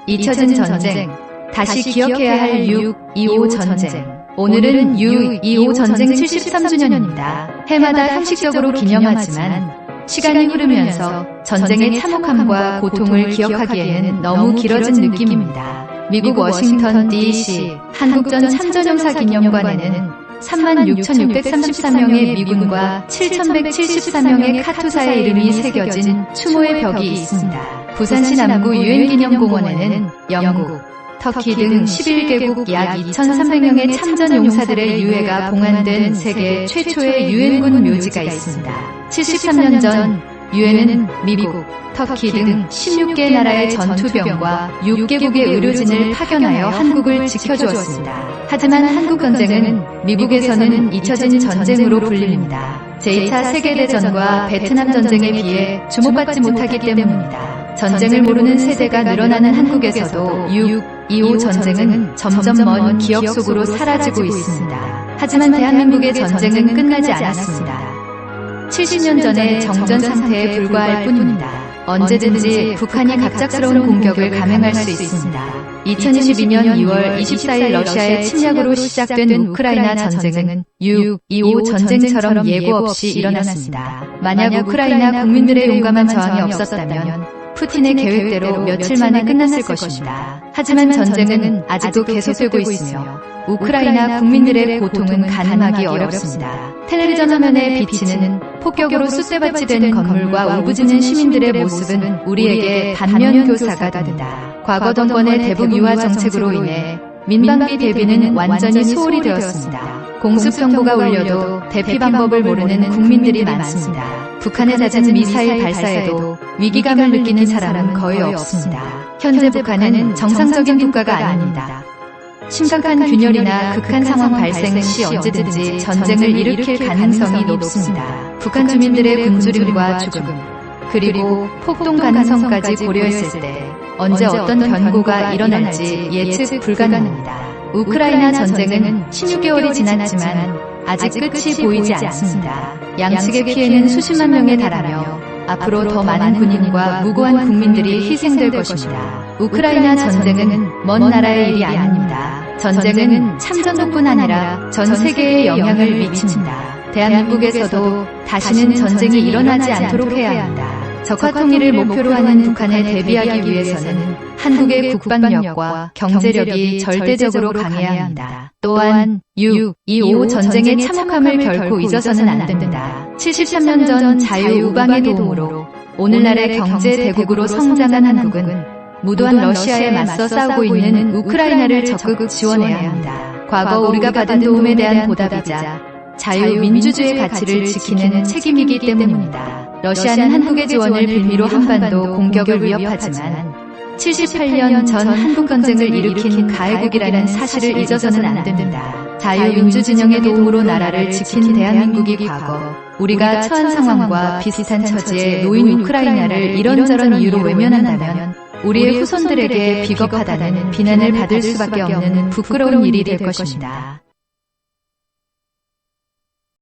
잊혀진 전쟁, 다시 기억해야 할 6.25 전쟁. 오늘은 6.25 전쟁 73주년입니다. 해마다 형식적으로 기념하지만 시간이 흐르면서 전쟁의 참혹함과 고통을 기억하기에는 너무 길어진 느낌입니다. 미국 워싱턴 DC 한국전 참전용사 기념관에는 36,633명의 미군과 7,174명의 카투사의 이름이 새겨진 추모의 벽이 있습니다. 부산시 남구 유엔기념공원에는 영국, 터키 등 11개국 약 2,300명의 참전 용사들의 유해가 봉안된 세계 최초의 유엔군 묘지가 있습니다. 73년 전 유엔은 미국, 터키 등 16개 나라의 전투병과 6개국의 의료진을 파견하여 한국을 지켜주었습니다. 하지만 한국전쟁은 미국에서는 잊혀진 전쟁으로 불립니다. 제2차 세계대전과 베트남 전쟁에 비해 주목받지 못하기 때문입니다. 전쟁을 모르는 세대가 늘어나는 한국에서도 6.25 전쟁은 점점 먼 기억 속으로 사라지고 있습니다. 하지만 대한민국의 전쟁은 끝나지 않았습니다. 70년 전의 정전 상태에 불과할 뿐입니다. 언제든지 북한이 갑작스러운 공격을 감행할 수 있습니다. 2022년 2월 24일 러시아의 침략으로 시작된 우크라이나 전쟁은 6.25 전쟁처럼 예고 없이 일어났습니다. 만약 우크라이나 국민들의 용감한 저항이 없었다면 푸틴의 계획대로 며칠 만에 끝났을 것입니다. 하지만 전쟁은 아직도 계속되고 있으며 우크라이나 국민들의 고통은 가늠하기 어렵습니다. 텔레비전 화면에 비치는 폭격으로 쑥대밭이 된 건물과 울부짖는 시민들의 모습은 우리에게 반면교사가 됩니다. 과거 정권의 대북 유화 정책으로 인해 민방비 대비는 완전히 소홀히 되었습니다. 공습정보가 울려도 대피 방법을 모르는 국민들이 많습니다. 북한의 잦은 미사일 발사에도 위기감을 느끼는 사람은 거의 없습니다. 현재 북한은 정상적인 국가가 아닙니다. 심각한 균열이나 극한 상황 발생 시 언제든지 전쟁을 일으킬 가능성이 높습니다. 북한 주민들의 굶주림과 죽음, 그리고 폭동 가능성까지 고려했을 때 언제 어떤 변고가 일어날지 예측 불가능합니다. 우크라이나 전쟁은 16개월이 지났지만 아직 끝이 보이지 않습니다. 양측의 피해는 수십만 명에 달하며 앞으로 더 많은 군인과 무고한 국민들이 희생될 것입니다. 우크라이나 전쟁은 먼 나라의 일이 아닙니다. 전쟁은 참전국뿐 아니라 전 세계에 영향을 미칩니다. 대한민국에서도 다시는 전쟁이 일어나지 않도록 해야 합니다. 적화 통일을 목표로 하는 북한에 대비하기 위해서는 한국의 국방력과 경제력이 절대적으로 강해야 합니다. 또한 6.25 전쟁의 참혹함을 결코 잊어서는 안 됩니다. 73년 전 자유우방의 도움으로 오늘날의 경제 대국으로 성장한 한국은 무도한 러시아에 맞서 싸우고 있는 우크라이나를 적극 지원해야 합니다. 과거 우리가 받은 도움에 대한 보답이자 자유민주주의 가치를 지키는 책임이기 때문입니다. 러시아는 한국의 지원을 빌미로 한반도 공격을 위협하지만 78년 전 한국전쟁을 일으킨 가해국이라는 사실을 잊어서는 안 됩니다. 자유민주진영의 도움으로 나라를 지킨 대한민국이 과거 우리가 처한 상황과 비슷한 처지에 놓인 우크라이나를 이런저런 이유로 외면한다면 우리의 후손들에게 비겁하다는 비난을 받을 수밖에 없는 부끄러운 일이 될 것입니다.